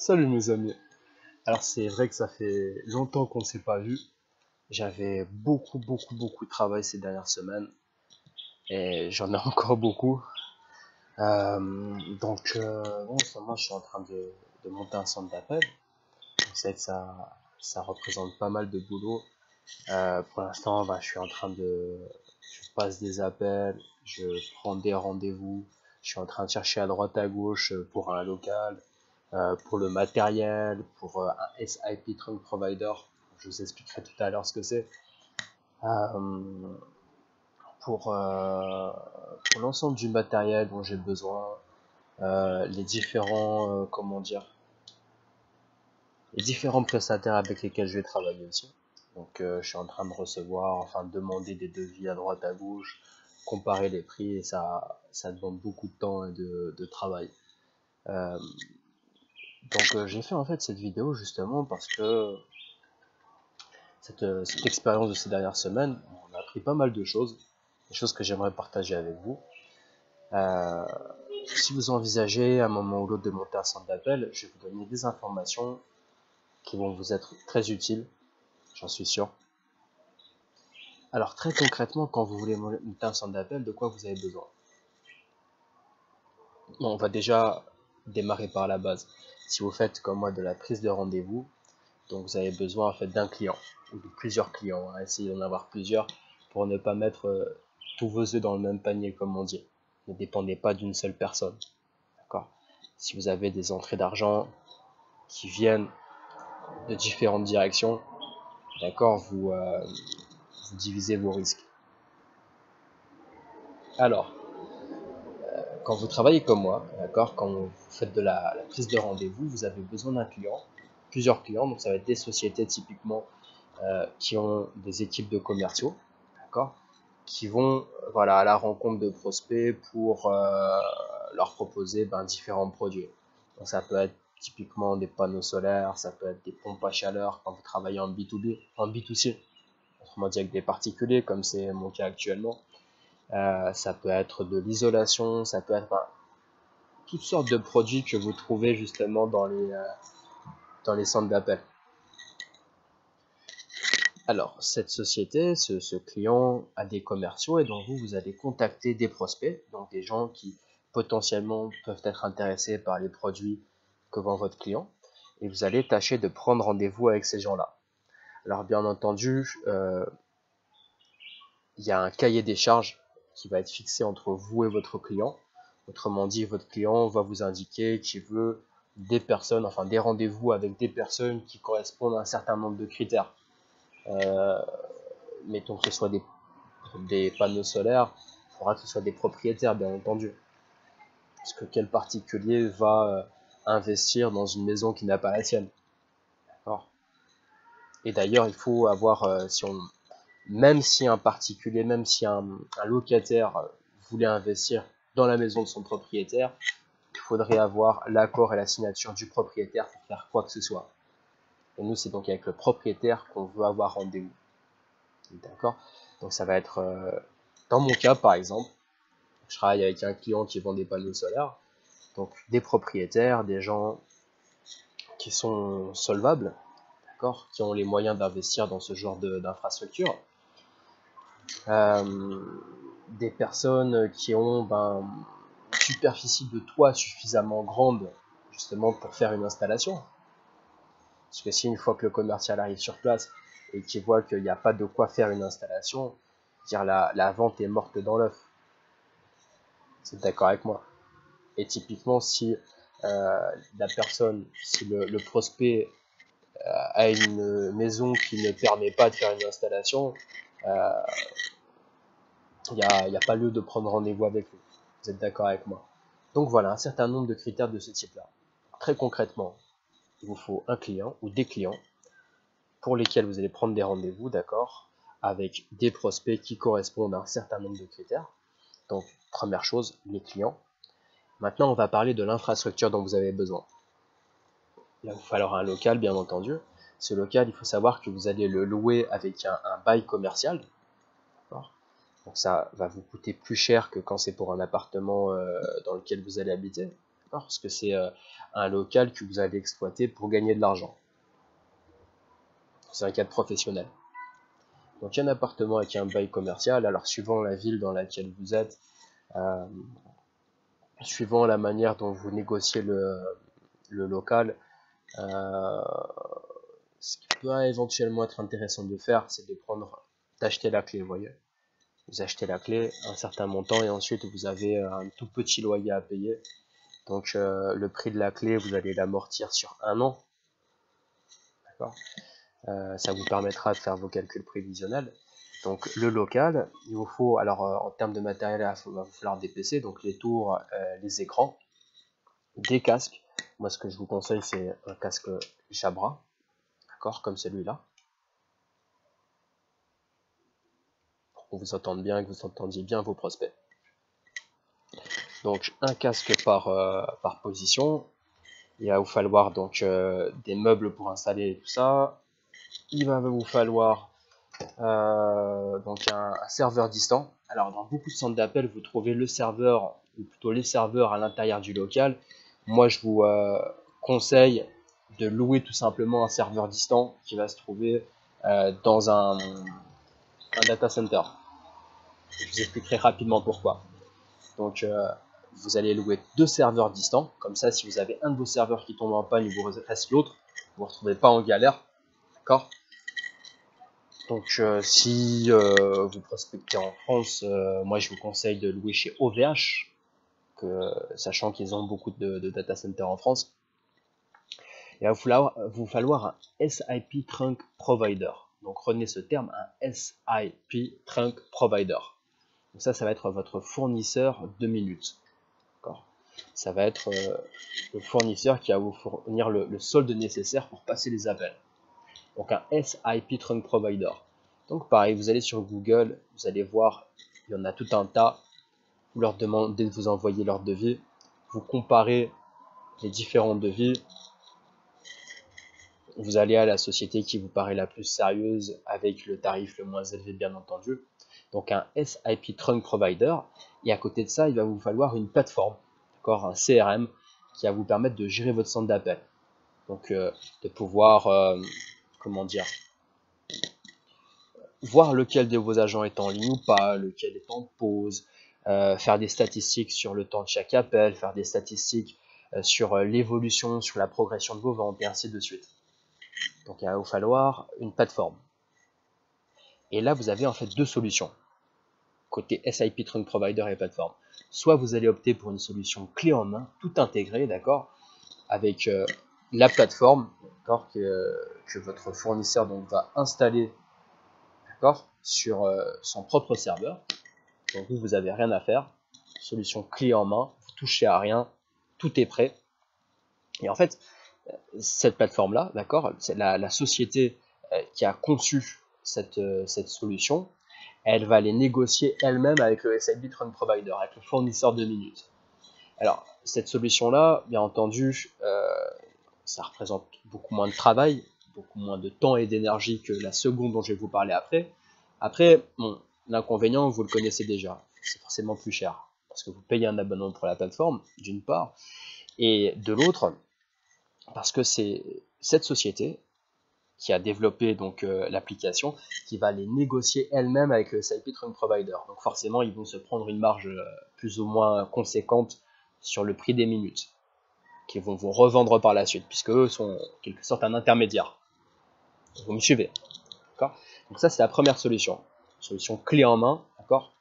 Salut mes amis. Alors c'est vrai que ça fait longtemps qu'on ne s'est pas vu. J'avais beaucoup de travail ces dernières semaines et j'en ai encore beaucoup. Bon, en ce moment je suis en train de monter un centre d'appel. C'est vrai que ça représente pas mal de boulot. Pour l'instant, je suis en train je passe des appels, je prends des rendez-vous, je suis en train de chercher à droite à gauche pour un local, pour le matériel, pour un SIP Trunk Provider. Je vous expliquerai tout à l'heure ce que c'est. Euh, pour pour l'ensemble du matériel dont j'ai besoin, les différents, les différents prestataires avec lesquels je vais travailler aussi. Donc je suis en train de recevoir, enfin de demander des devis à droite à gauche, comparer les prix et ça demande beaucoup de temps et de travail. Euh, j'ai fait en fait cette vidéo justement parce que cette expérience de ces dernières semaines, on a appris pas mal de choses, des choses que j'aimerais partager avec vous. Euh, Si vous envisagez à un moment ou l'autre de monter un centre d'appel, je vais vous donner des informations qui vont vous être très utiles, j'en suis sûr. Alors très concrètement, quand vous voulez monter un centre d'appel, de quoi vous avez besoin? Bon, on va déjà démarrer par la base. Si vous faites comme moi de la prise de rendez-vous, donc vous avez besoin en fait d'un client ou de plusieurs clients, hein. Essayez d'en avoir plusieurs pour ne pas mettre tous vos œufs dans le même panier comme on dit. Ne dépendez pas d'une seule personne, d'accord? Si vous avez des entrées d'argent qui viennent de différentes directions, d'accord, vous divisez vos risques. Alors, quand vous travaillez comme moi, d'accord, quand vous faites de la prise de rendez-vous, vous avez besoin d'un client, plusieurs clients, donc ça va être des sociétés typiquement qui ont des équipes de commerciaux, d'accord, qui vont voilà, à la rencontre de prospects pour leur proposer différents produits. Donc ça peut être typiquement des panneaux solaires, ça peut être des pompes à chaleur quand vous travaillez en B2B, en B2C, autrement dit avec des particuliers comme c'est mon cas actuellement. Ça peut être de l'isolation, ça peut être toutes sortes de produits que vous trouvez justement dans les centres d'appel. Alors, cette société, ce client a des commerciaux et donc vous allez contacter des prospects, donc des gens qui potentiellement peuvent être intéressés par les produits que vend votre client et vous allez tâcher de prendre rendez-vous avec ces gens-là. Alors, bien entendu, il y a un cahier des charges qui va être fixé entre vous et votre client. Autrement dit, votre client va vous indiquer qu'il veut des personnes, enfin des rendez-vous avec des personnes qui correspondent à un certain nombre de critères. Euh, Mettons que ce soit des panneaux solaires, il faudra que ce soit des propriétaires, bien entendu. Parce que quel particulier va investir dans une maison qui n'a pas la sienne? D'accord. Et d'ailleurs, il faut avoir, même si un particulier, même si un locataire voulait investir dans la maison de son propriétaire, il faudrait avoir l'accord et la signature du propriétaire pour faire quoi que ce soit. Et nous, c'est donc avec le propriétaire qu'on veut avoir rendez-vous. D'accord? Donc ça va être, dans mon cas par exemple, je travaille avec un client qui vend des panneaux solaires, donc des propriétaires, des gens qui sont solvables, d'accord, qui ont les moyens d'investir dans ce genre d'infrastructure. Des personnes qui ont une superficie de toit suffisamment grande justement pour faire une installation. Parce que si une fois que le commercial arrive sur place et qu'il voit qu'il n'y a pas de quoi faire une installation, dire la vente est morte dans l'œuf. C'est d'accord avec moi. Et typiquement, si la personne, si le prospect a une maison qui ne permet pas de faire une installation, il n'y a pas lieu de prendre rendez-vous avec lui. Vous êtes d'accord avec moi? Donc voilà, un certain nombre de critères de ce type-là. Très concrètement, il vous faut un client ou des clients pour lesquels vous allez prendre des rendez-vous, d'accord, avec des prospects qui correspondent à un certain nombre de critères. Donc, première chose, les clients. Maintenant, on va parler de l'infrastructure dont vous avez besoin. Il va vous falloir un local, bien entendu. Ce local, il faut savoir que vous allez le louer avec un bail commercial. Donc ça va vous coûter plus cher que quand c'est pour un appartement dans lequel vous allez habiter. Parce que c'est un local que vous allez exploiter pour gagner de l'argent. C'est un cadre professionnel. Donc un appartement avec un bail commercial, alors suivant la ville dans laquelle vous êtes, suivant la manière dont vous négociez le local, ce qui peut éventuellement être intéressant de faire, c'est d'acheter la clé, vous voyez. Vous achetez la clé, un certain montant, et ensuite vous avez un tout petit loyer à payer. Donc le prix de la clé, vous allez l'amortir sur 1 an. D'accord. Ça vous permettra de faire vos calculs prévisionnels. Donc le local, il vous faut, alors en termes de matériel, il va vous falloir des PC, donc les tours, les écrans, des casques. Moi ce que je vous conseille c'est un casque Jabra, d'accord, comme celui-là, pour qu'on vous entende bien et que vous entendiez bien vos prospects. Donc un casque par position. Il va vous falloir donc des meubles pour installer tout ça. Il va vous falloir donc un serveur distant. Alors dans beaucoup de centres d'appel, vous trouvez le serveur, ou plutôt les serveurs à l'intérieur du local. Moi je vous conseille de louer tout simplement un serveur distant qui va se trouver dans un data center. Je vous expliquerai rapidement pourquoi. Donc vous allez louer 2 serveurs distants, comme ça si vous avez un de vos serveurs qui tombe en panne, il vous reste l'autre, vous ne vous retrouvez pas en galère, d'accord. Donc si vous prospectez en France, moi je vous conseille de louer chez OVH, sachant qu'ils ont beaucoup de data centers en France. Il va vous falloir un SIP Trunk Provider. Donc retenez ce terme, un SIP Trunk Provider. Donc ça va être votre fournisseur de minutes. Ça va être le fournisseur qui va vous fournir le solde nécessaire pour passer les appels. Donc un SIP Trunk Provider. Donc pareil, vous allez sur Google, vous allez voir, il y en a tout un tas. Vous leur demandez de vous envoyer leur devis. Vous comparez les différents devis. Vous allez à la société qui vous paraît la plus sérieuse avec le tarif le moins élevé, bien entendu. Donc un SIP Trunk Provider. Et à côté de ça, il va vous falloir une plateforme, d'accord, un CRM qui va vous permettre de gérer votre centre d'appel. Donc de pouvoir, comment dire, voir lequel de vos agents est en ligne ou pas, lequel est en pause, faire des statistiques sur le temps de chaque appel, faire des statistiques sur l'évolution, sur la progression de vos ventes, et ainsi de suite. Donc il va vous falloir une plateforme. Et là, vous avez en fait 2 solutions, côté SIP Trunk Provider et plateforme. Soit vous allez opter pour une solution clé en main, tout intégré, d'accord, avec la plateforme, d'accord, que votre fournisseur donc, va installer, d'accord, sur son propre serveur. Donc vous n'avez rien à faire, solution clé en main, vous touchez à rien, tout est prêt. Et en fait, cette plateforme-là, d'accord, c'est la société qui a conçu cette solution, elle va les négocier elle-même avec le SIP Trunk Provider, avec le fournisseur de minutes. Alors, cette solution-là, bien entendu, ça représente beaucoup moins de travail, beaucoup moins de temps et d'énergie que la seconde dont je vais vous parler après. Après, bon, l'inconvénient, vous le connaissez déjà, c'est forcément plus cher, parce que vous payez un abonnement pour la plateforme, d'une part, et de l'autre, parce que c'est cette société qui a développé donc l'application qui va les négocier elle-même avec le SIP Trunk Provider. Donc forcément, ils vont se prendre une marge plus ou moins conséquente sur le prix des minutes, qu'ils vont vous revendre par la suite, puisque eux sont en quelque sorte un intermédiaire. Vous me suivez, d'accord? Donc ça, c'est la première solution. Solution clé en main, d'accord?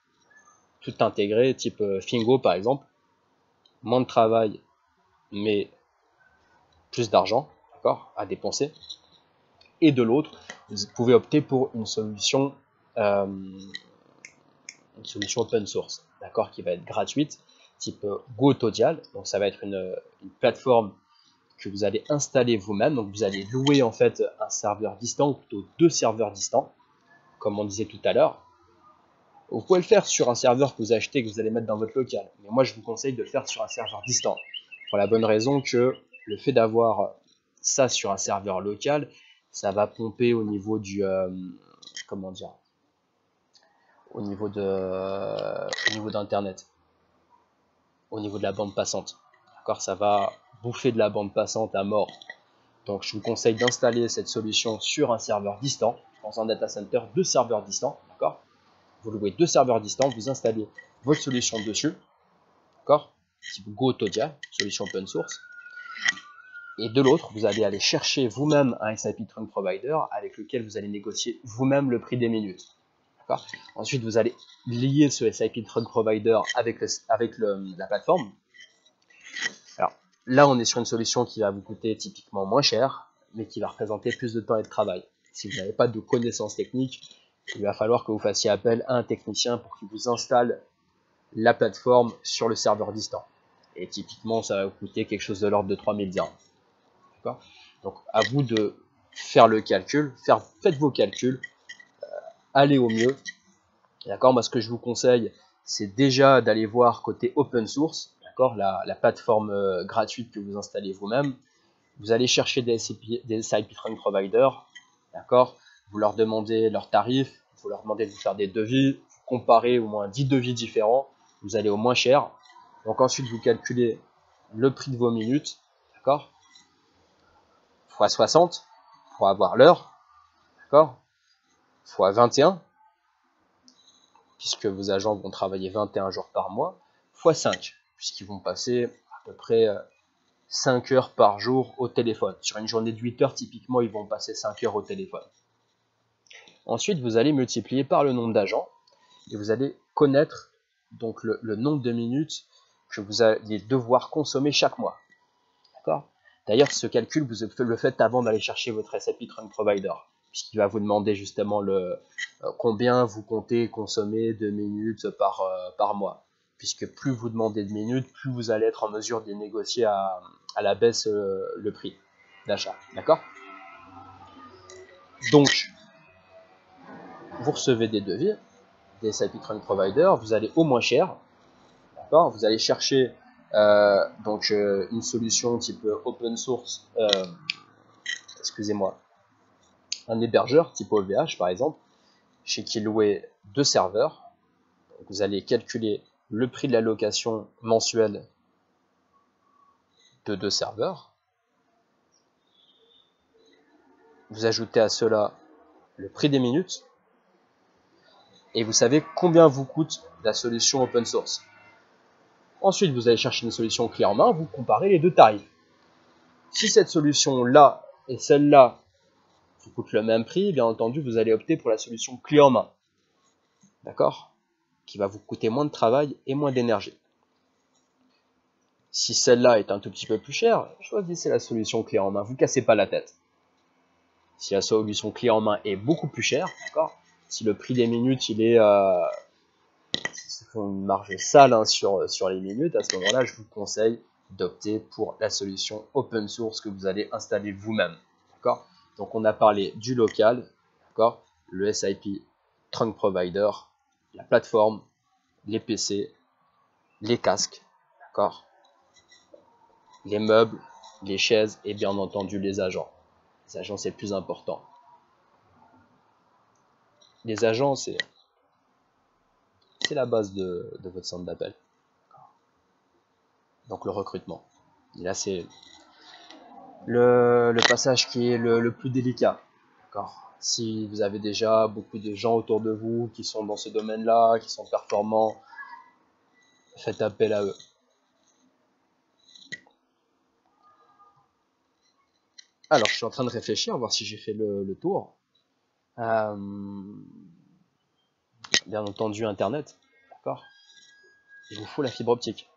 Tout intégré, type Fingo par exemple. Moins de travail, mais plus d'argent, d'accord, à dépenser. Et de l'autre, vous pouvez opter pour une solution open source, d'accord, qui va être gratuite, type GoTodial. Donc ça va être une plateforme que vous allez installer vous-même. Donc vous allez louer en fait un serveur distant, ou plutôt 2 serveurs distants, comme on disait tout à l'heure. Vous pouvez le faire sur un serveur que vous achetez, que vous allez mettre dans votre local. Mais moi, je vous conseille de le faire sur un serveur distant. Pour la bonne raison que le fait d'avoir ça sur un serveur local, ça va pomper au niveau du... comment dire, au niveau d'Internet, au niveau de la bande passante. d'accord, ça va bouffer de la bande passante à mort. Donc je vous conseille d'installer cette solution sur un serveur distant, dans un data center, 2 serveurs distants, d'accord. Vous louez 2 serveurs distants, vous installez votre solution dessus, d'accord, type GoTodia, solution open source. Et de l'autre, vous allez aller chercher vous-même un SIP Trunk Provider avec lequel vous allez négocier vous-même le prix des minutes. Ensuite, vous allez lier ce SIP Trunk Provider avec la plateforme. Alors là, on est sur une solution qui va vous coûter typiquement moins cher, mais qui va représenter plus de temps et de travail. Si vous n'avez pas de connaissances techniques, il va falloir que vous fassiez appel à un technicien pour qu'il vous installe la plateforme sur le serveur distant. Et typiquement, ça va vous coûter quelque chose de l'ordre de 3000 dirhams. Donc à vous de faire le calcul, faites vos calculs, allez au mieux. D'accord, moi ce que je vous conseille, c'est déjà d'aller voir côté open source, d'accord, la plateforme gratuite que vous installez vous-même. Vous allez chercher des SIP Trunk Provider, d'accord, vous leur demandez leurs tarifs, vous leur demandez de vous faire des devis, comparer au moins 10 devis différents, vous allez au moins cher. Donc ensuite vous calculez le prix de vos minutes, d'accord, x 60 pour avoir l'heure, d'accord, x 21, puisque vos agents vont travailler 21 jours par mois, x 5, puisqu'ils vont passer à peu près 5 heures par jour au téléphone. Sur une journée de 8 heures, typiquement, ils vont passer 5 heures au téléphone. Ensuite, vous allez multiplier par le nombre d'agents, et vous allez connaître donc le nombre de minutes que vous allez devoir consommer chaque mois. D'accord ? D'ailleurs, ce calcul, vous le faites avant d'aller chercher votre SIP Trunk Provider, puisqu'il va vous demander justement combien vous comptez consommer de minutes par mois. Puisque plus vous demandez de minutes, plus vous allez être en mesure de négocier à la baisse le prix d'achat. D'accord ? Donc, vous recevez des devis, des SIP Trunk Provider, vous allez au moins cher. D'accord ? Vous allez chercher une solution type open source, excusez-moi, un hébergeur type OVH par exemple, chez qui louer 2 serveurs. Donc vous allez calculer le prix de la location mensuelle de 2 serveurs. Vous ajoutez à cela le prix des minutes et vous savez combien vous coûte la solution open source. Ensuite, vous allez chercher une solution clé en main, vous comparez les 2 tarifs. Si cette solution-là et celle-là vous coûtent le même prix, bien entendu, vous allez opter pour la solution clé en main. D'accord ? Qui va vous coûter moins de travail et moins d'énergie. Si celle-là est un tout petit peu plus chère, choisissez la solution clé en main, vous ne cassez pas la tête. Si la solution clé en main est beaucoup plus chère, d'accord, si le prix des minutes il est une marge sale sur les minutes, à ce moment-là, je vous conseille d'opter pour la solution open source que vous allez installer vous-même. D'accord ? Donc on a parlé du local, d'accord, le SIP Trunk Provider, la plateforme, les PC, les casques, d'accord, les meubles, les chaises et bien entendu les agents. Les agents, c'est le plus important. Les agents, c'est la base de votre centre d'appel. Donc le recrutement. Et là, c'est le passage qui est le plus délicat. Si vous avez déjà beaucoup de gens autour de vous qui sont dans ce domaine-là, qui sont performants, faites appel à eux. Alors, je suis en train de réfléchir, voir si j'ai fait le tour. Bien entendu, Internet. D'accord ? Il vous faut la fibre optique.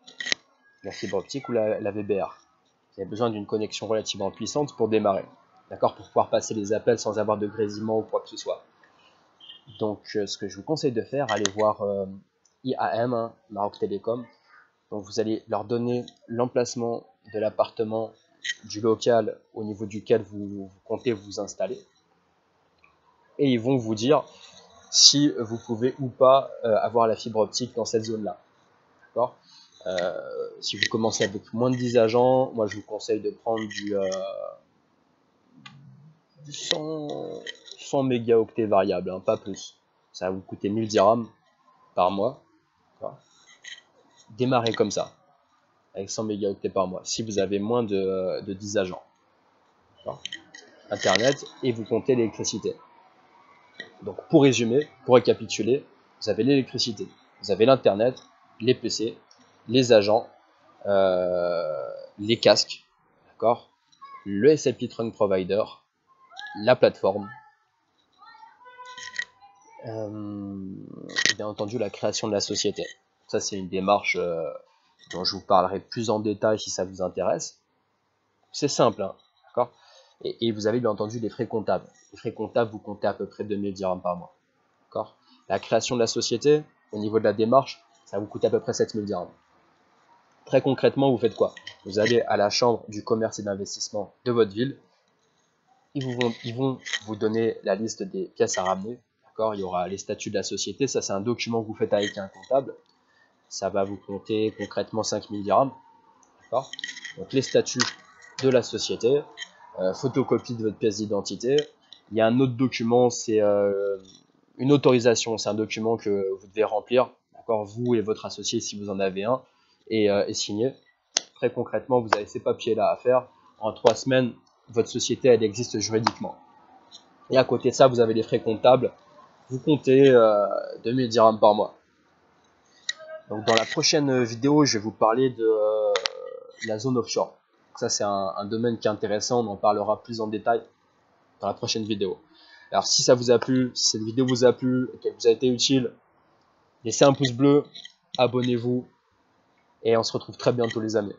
La fibre optique ou la VBR. Vous avez besoin d'une connexion relativement puissante pour démarrer. D'accord ? Pour pouvoir passer les appels sans avoir de grésillement ou quoi que ce soit. Donc, ce que je vous conseille de faire, allez voir IAM, Maroc Télécom. Donc, vous allez leur donner l'emplacement de l'appartement du local au niveau duquel vous comptez vous installer. Et ils vont vous dire si vous pouvez ou pas avoir la fibre optique dans cette zone-là. D'accord ? Si vous commencez avec moins de 10 agents, moi je vous conseille de prendre du 100 mégaoctets variable, hein, pas plus. Ça va vous coûter 1000 dirhams par mois. Démarrez comme ça. avec 100 mégaoctets par mois, si vous avez moins de 10 agents. Internet, et vous comptez l'électricité. Donc pour résumer, pour récapituler, vous avez l'électricité, vous avez l'internet, les PC, les agents, les casques, d'accord, le SLP Trunk Provider, la plateforme, et bien entendu la création de la société. Ça c'est une démarche dont je vous parlerai plus en détail si ça vous intéresse. C'est simple, hein, d'accord. Et vous avez bien entendu les frais comptables. Les frais comptables, vous comptez à peu près 2000 dirhams par mois. D'accord. La création de la société, au niveau de la démarche, ça vous coûte à peu près 7000 dirhams. Très concrètement, vous faites quoi? Vous allez à la chambre du commerce et d'investissement de votre ville. Ils vont vous donner la liste des pièces à ramener. D'accord. Il y aura les statuts de la société. Ça, c'est un document que vous faites avec un comptable. Ça va vous compter concrètement 5000 dirhams. D'accord. Donc les statuts de la société, photocopie de votre pièce d'identité. Il y a un autre document, c'est une autorisation, c'est un document que vous devez remplir, d'accord, vous et votre associé si vous en avez un, et signer. Très concrètement, vous avez ces papiers-là à faire. En 3 semaines, votre société, elle existe juridiquement. Et à côté de ça, vous avez les frais comptables. Vous comptez 2000 dirhams par mois. Donc dans la prochaine vidéo, je vais vous parler de la zone offshore. Ça, c'est un domaine qui est intéressant, on en parlera plus en détail dans la prochaine vidéo. Alors si ça vous a plu, si cette vidéo vous a plu, qu'elle vous a été utile, laissez un pouce bleu, abonnez-vous, et on se retrouve très bientôt les amis.